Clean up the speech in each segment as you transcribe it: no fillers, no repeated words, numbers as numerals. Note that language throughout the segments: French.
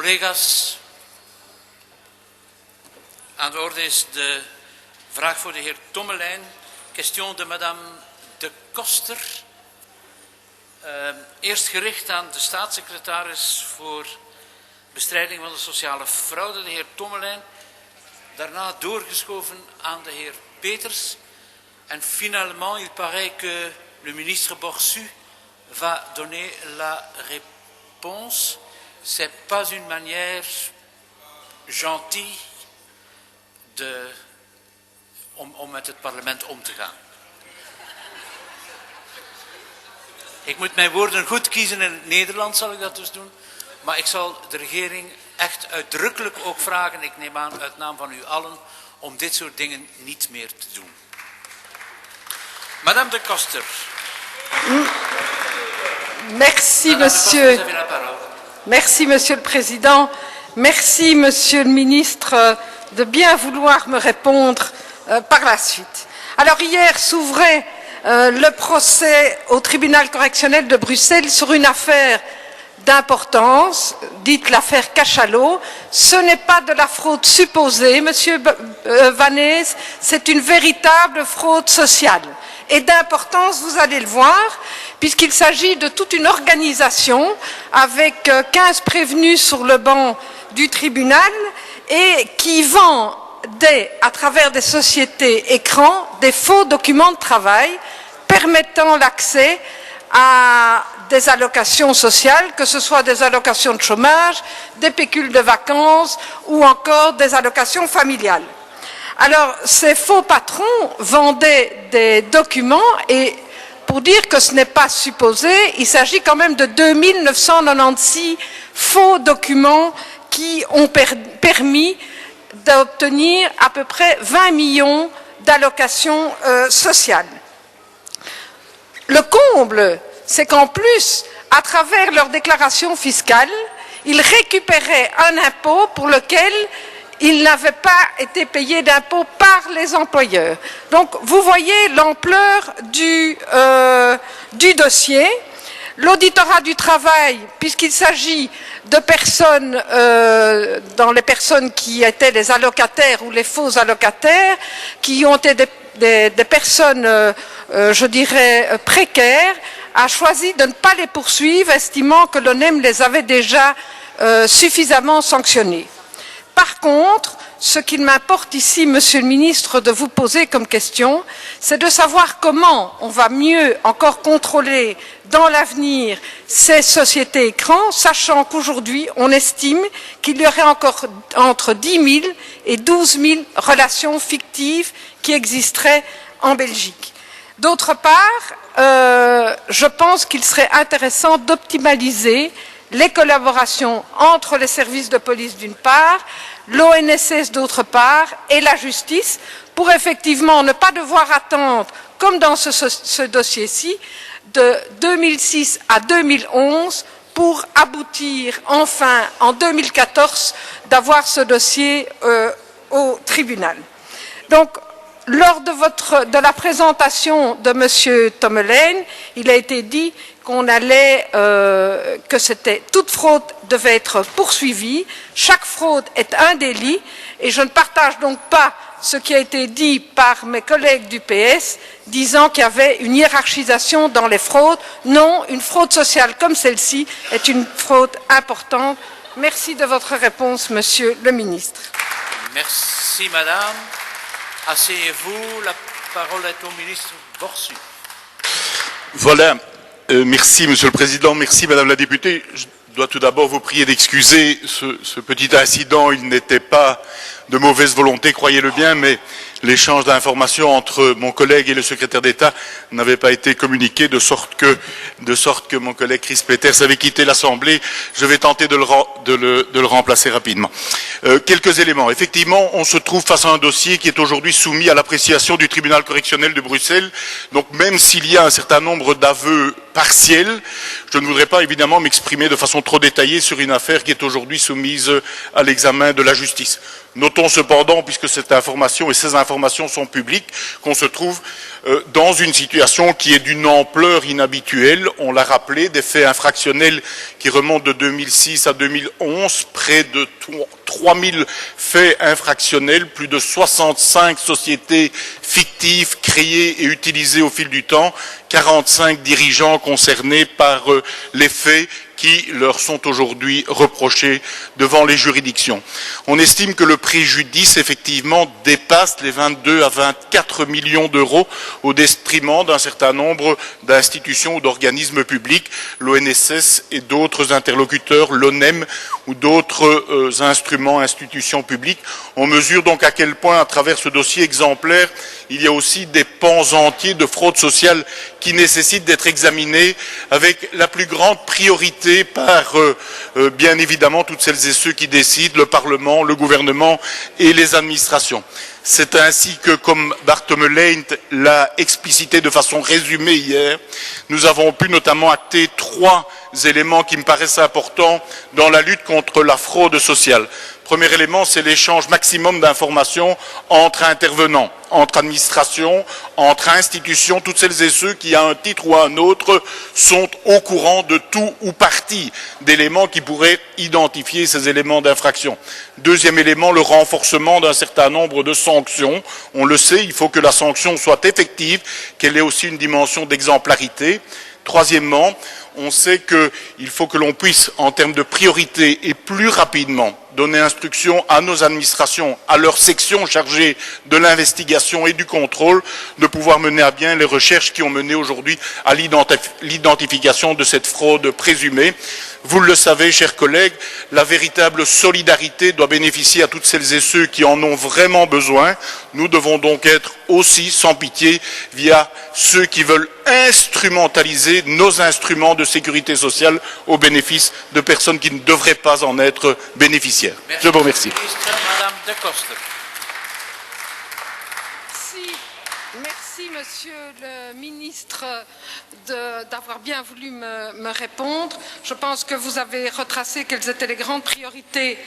Collega's, aan de orde is de vraag voor de heer Tommelijn. Question de madame de Koster. Eerst gericht aan de staatssecretaris voor bestrijding van de sociale fraude, de heer Tommelijn. Daarna doorgeschoven aan de heer Peters. En finalement, il paraît que le ministre Borsu va donner la réponse. C'est pas une manière gentille om met het parlement om te gaan. Ik moet mijn woorden goed kiezen in het Nederlands, zal ik dat dus doen. Maar ik zal de regering echt uitdrukkelijk ook vragen, ik neem aan uit naam van u allen, om dit soort dingen niet meer te doen. Madame de Koster. Merci, monsieur. Merci, monsieur le Président. Merci, monsieur le ministre, de bien vouloir me répondre par la suite. Alors, hier s'ouvrait le procès au tribunal correctionnel de Bruxelles sur une affaire d'importance, dite l'affaire Cachalot. Ce n'est pas de la fraude supposée, monsieur Vanez, c'est une véritable fraude sociale. Et d'importance, vous allez le voir, puisqu'il s'agit de toute une organisation avec 15 prévenus sur le banc du tribunal et qui vend à travers des sociétés écrans des faux documents de travail permettant l'accès à des allocations sociales, que ce soit des allocations de chômage, des pécules de vacances ou encore des allocations familiales. Alors, ces faux patrons vendaient des documents et pour dire que ce n'est pas supposé, il s'agit quand même de 2996 faux documents qui ont permis d'obtenir à peu près 20 millions d'allocations sociales. Le comble, c'est qu'en plus, à travers leur déclaration fiscale, ils récupéraient un impôt pour lequel ils n'avaient pas été payés d'impôts par les employeurs. Donc, vous voyez l'ampleur du dossier. L'auditorat du travail, puisqu'il s'agit de personnes, dans les personnes qui étaient les allocataires ou les faux allocataires, qui ont été des personnes, je dirais, précaires, a choisi de ne pas les poursuivre, estimant que l'ONEM les avait déjà suffisamment sanctionnés. Par contre, ce qu'il m'importe ici, Monsieur le Ministre, de vous poser comme question, c'est de savoir comment on va mieux encore contrôler dans l'avenir ces sociétés écrans, sachant qu'aujourd'hui, on estime qu'il y aurait encore entre 10 000 et 12 000 relations fictives qui existeraient en Belgique. D'autre part, je pense qu'il serait intéressant d'optimaliser les collaborations entre les services de police d'une part, l'ONSS d'autre part et la justice pour effectivement ne pas devoir attendre, comme dans ce dossier-ci, de 2006 à 2011 pour aboutir enfin en 2014 d'avoir ce dossier au tribunal. Donc, lors de la présentation de M. Tommelijn, il a été dit qu'on allait, que toute fraude devait être poursuivie. Chaque fraude est un délit et je ne partage donc pas ce qui a été dit par mes collègues du PS disant qu'il y avait une hiérarchisation dans les fraudes. Non, une fraude sociale comme celle-ci est une fraude importante. Merci de votre réponse, Monsieur le Ministre. Merci, Madame. Asseyez-vous. La parole est au ministre Borsu. Voilà. Merci, Monsieur le Président. Merci, Madame la députée. Je dois tout d'abord vous prier d'excuser ce petit incident. Il n'était pas de mauvaise volonté, croyez-le bien, mais l'échange d'informations entre mon collègue et le secrétaire d'État n'avait pas été communiqué, de sorte que mon collègue Chris Peters avait quitté l'Assemblée. Je vais tenter de le remplacer rapidement. Quelques éléments. Effectivement, on se trouve face à un dossier qui est aujourd'hui soumis à l'appréciation du tribunal correctionnel de Bruxelles. Donc, même s'il y a un certain nombre d'aveux partiels, je ne voudrais pas évidemment m'exprimer de façon trop détaillée sur une affaire qui est aujourd'hui soumise à l'examen de la justice. Notons cependant, puisque cette information et ces informations informations sont publiques, qu'on se trouve dans une situation qui est d'une ampleur inhabituelle. On l'a rappelé, des faits infractionnels qui remontent de 2006 à 2011, près de 3000 faits infractionnels, plus de 65 sociétés fictives créées et utilisées au fil du temps, 45 dirigeants concernés par les faits qui leur sont aujourd'hui reprochés devant les juridictions. On estime que le préjudice, effectivement, dépasse les 22 à 24 millions d'euros au détriment d'un certain nombre d'institutions ou d'organismes publics, l'ONSS et d'autres interlocuteurs, l'ONEM ou d'autres instruments, institutions publiques. On mesure donc à quel point, à travers ce dossier exemplaire, il y a aussi des pans entiers de fraude sociale qui nécessitent d'être examinés avec la plus grande priorité par, bien évidemment, toutes celles et ceux qui décident, le Parlement, le gouvernement et les administrations. C'est ainsi que, comme Barthelme l'a explicité de façon résumée hier, nous avons pu notamment acter 3 éléments qui me paraissent importants dans la lutte contre la fraude sociale. Premier élément, c'est l'échange maximum d'informations entre intervenants, entre administrations, entre institutions, toutes celles et ceux qui, à un titre ou à un autre, sont au courant de tout ou partie d'éléments qui pourraient identifier ces éléments d'infraction. Deuxième élément, le renforcement d'un certain nombre de sanctions. On le sait, il faut que la sanction soit effective, qu'elle ait aussi une dimension d'exemplarité. Troisièmement, on sait qu'il faut que l'on puisse, en termes de priorité et plus rapidement, donner instruction à nos administrations, à leurs sections chargées de l'investigation et du contrôle, de pouvoir mener à bien les recherches qui ont mené aujourd'hui à l'identification de cette fraude présumée. Vous le savez, chers collègues, la véritable solidarité doit bénéficier à toutes celles et ceux qui en ont vraiment besoin. Nous devons donc être aussi sans pitié via ceux qui veulent instrumentaliser nos instruments de sécurité sociale au bénéfice de personnes qui ne devraient pas en être bénéficiaires. Je vous remercie. Madame De Coster. Merci, Monsieur le ministre, d'avoir bien voulu me répondre. Je pense que vous avez retracé quelles étaient les grandes priorités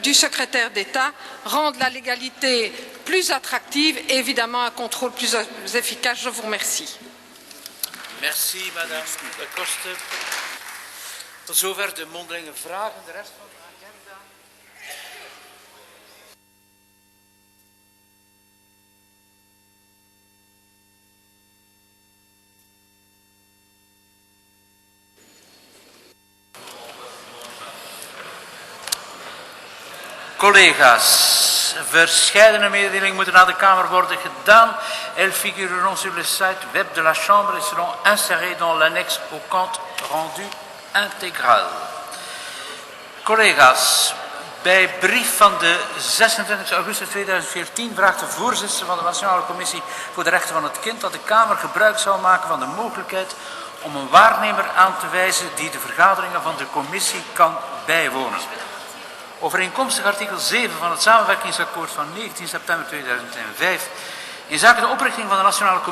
du secrétaire d'État, rendre la légalité plus attractive et évidemment un contrôle plus efficace. Je vous remercie. Merci, Madame De Coster. Tot zover de mondelinge vragen. De rest van de agenda. Collega's, verscheidene mededelingen moeten aan de Kamer worden gedaan. Elles figureront sur le site web de la Chambre et seront insérées dans l'annexe au compte rendu intégral. Collega's, bij brief van de 26 augustus 2014 vraagt de voorzitter van de Nationale Commissie voor de Rechten van het Kind dat de Kamer gebruik zou maken van de mogelijkheid om een waarnemer aan te wijzen die de vergaderingen van de commissie kan bijwonen. Overeenkomstig artikel 7 van het samenwerkingsakkoord van 19 september 2005 in zaken de oprichting van de Nationale Commissie